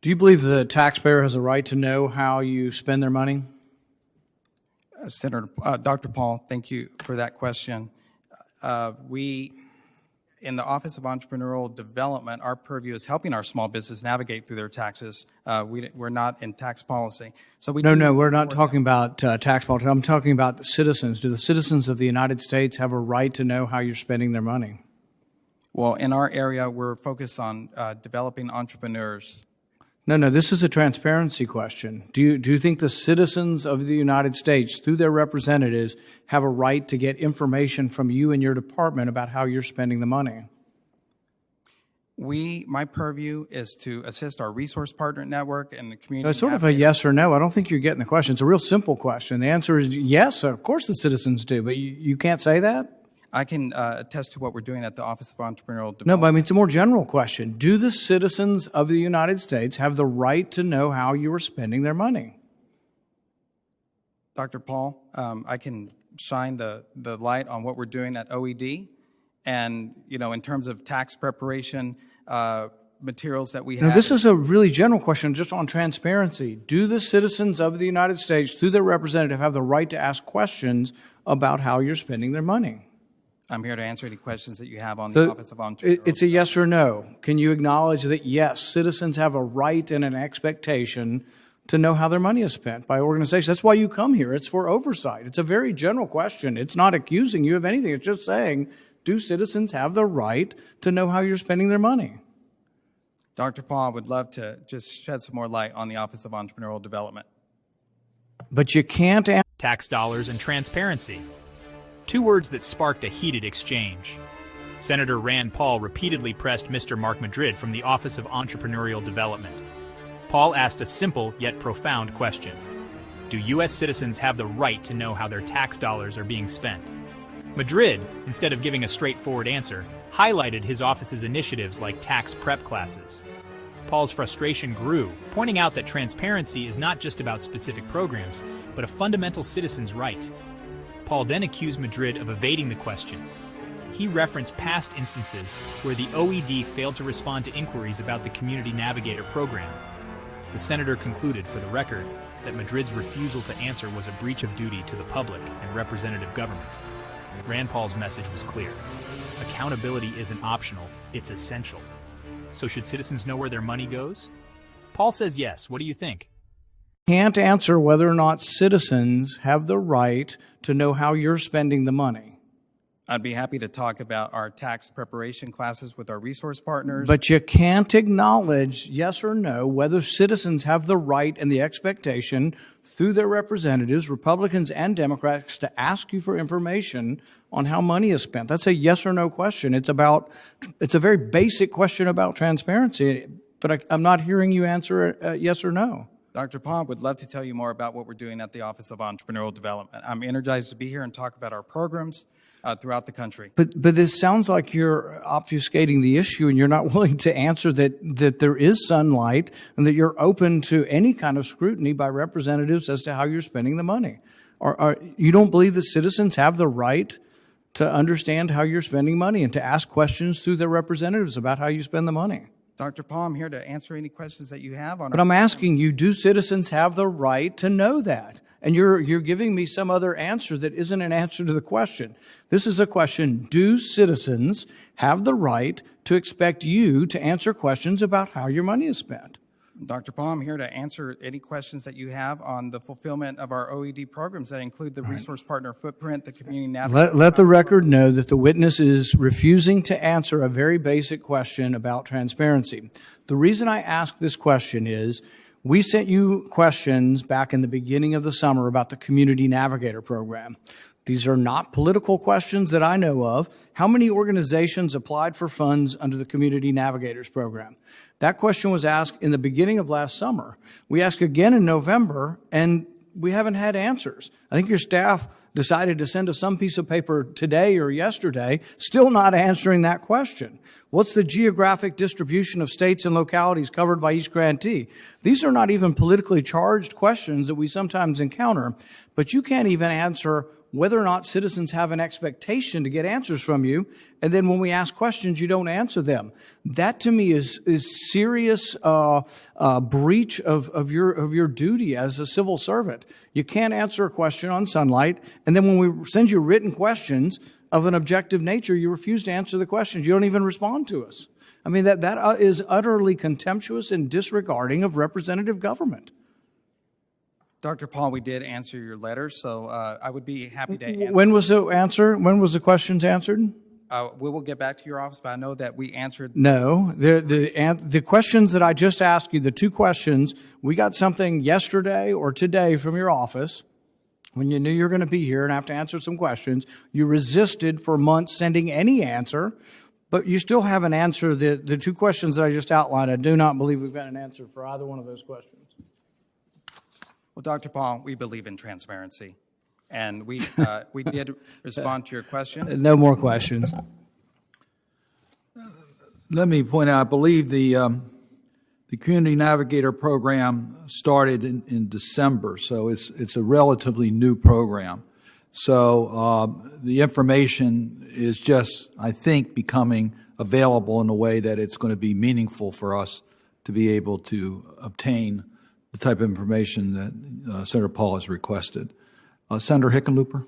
Do you believe the taxpayer has a right to know how you spend their money? Dr. Paul, thank you for that question. We, in the Office of Entrepreneurial Development, our purview is helping our small business navigate through their taxes. We're not in tax policy. So we're not talking about tax policy. I'm talking about the citizens. Do the citizens of the United States have a right to know how you're spending their money? Well, in our area, we're focused on developing entrepreneurs. No, this is a transparency question. Do you think the citizens of the United States, through their representatives, have a right to get information from you and your department about how you're spending the money? My purview is to assist our resource partner network and the community. It's sort of a yes or no. I don't think you're getting the question. It's a real simple question. The answer is yes, of course the citizens do, but you can't say that? I can attest to what we're doing at the Office of Entrepreneurial Development. No, but I mean, it's a more general question. Do the citizens of the United States have the right to know how you are spending their money? Dr. Paul, I can shine the light on what we're doing at OED. And, in terms of tax preparation, materials that we have. Now, this is a really general question just on transparency. Do the citizens of the United States, through their representative, have the right to ask questions about how you're spending their money? I'm here to answer any questions that you have on the Office of Entrepreneurial. It's a yes or no. Can you acknowledge that, yes, citizens have a right and an expectation to know how their money is spent by organizations? That's why you come here. It's for oversight. It's a very general question. It's not accusing you of anything. It's just saying, do citizens have the right to know how you're spending their money? Dr. Paul, I would love to just shed some more light on the Office of Entrepreneurial Development. But you can't tax dollars and transparency. Two words that sparked a heated exchange. Senator Rand Paul repeatedly pressed Mr. Mark Madrid from the Office of Entrepreneurial Development. Paul asked a simple yet profound question. Do U.S. citizens have the right to know how their tax dollars are being spent? Madrid, instead of giving a straightforward answer, highlighted his office's initiatives like tax prep classes. Paul's frustration grew, pointing out that transparency is not just about specific programs, but a fundamental citizen's right. Paul then accused Madrid of evading the question. He referenced past instances where the OED failed to respond to inquiries about the Community Navigator program. The senator concluded, for the record, that Madrid's refusal to answer was a breach of duty to the public and representative government. Rand Paul's message was clear. Accountability isn't optional, it's essential. So should citizens know where their money goes? Paul says yes. What do you think? Can't answer whether or not citizens have the right to know how you're spending the money. I'd be happy to talk about our tax preparation classes with our resource partners. But you can't acknowledge, yes or no, whether citizens have the right and the expectation through their representatives, Republicans and Democrats, to ask you for information on how money is spent. That's a yes or no question. It's a very basic question about transparency, but I'm not hearing you answer yes or no. Dr. Paul, would love to tell you more about what we're doing at the Office of Entrepreneurial Development. I'm energized to be here and talk about our programs throughout the country. But this sounds like you're obfuscating the issue and you're not willing to answer that there is sunlight and that you're open to any kind of scrutiny by representatives as to how you're spending the money. You don't believe that citizens have the right to understand how you're spending money and to ask questions through their representatives about how you spend the money? Dr. Paul, I'm here to answer any questions that you have on. But I'm asking you, do citizens have the right to know that? And you're giving me some other answer that isn't an answer to the question. This is a question, do citizens have the right to expect you to answer questions about how your money is spent? Dr. Paul, I'm here to answer any questions that you have on the fulfillment of our OED programs that include the resource partner footprint, the community navigator. Let the record know that the witness is refusing to answer a very basic question about transparency. The reason I ask this question is we sent you questions back in the beginning of the summer about the Community Navigator program. These are not political questions that I know of. How many organizations applied for funds under the Community Navigators program? That question was asked in the beginning of last summer. We asked again in November, and we haven't had answers. I think your staff decided to send us some piece of paper today or yesterday, still not answering that question. What's the geographic distribution of states and localities covered by each grantee? These are not even politically charged questions that we sometimes encounter, but you can't even answer whether or not citizens have an expectation to get answers from you, and then when we ask questions, you don't answer them. That to me is serious breach of your duty as a civil servant. You can't answer a question on Sunlight, and then when we send you written questions of an objective nature, you refuse to answer the questions. You don't even respond to us. I mean, that is utterly contemptuous and disregarding of representative government. Dr. Paul, we did answer your letter, so I would be happy to answer. When was the answer? When was the questions answered? We will get back to your office, but I know that we answered. No, the questions that I just asked you, the two questions, we got something yesterday or today from your office when you knew you were going to be here and have to answer some questions. You resisted for months sending any answer, but you still haven't answered the two questions that I just outlined. I do not believe we've got an answer for either one of those questions. Well, Dr. Paul, we believe in transparency, and we did respond to your question. No more questions. Let me point out, I believe the Community Navigator program started in December, so it's a relatively new program. So the information is just, I think, becoming available in a way that it's going to be meaningful for us to be able to obtain the type of information that Senator Paul has requested. Senator Hickenlooper?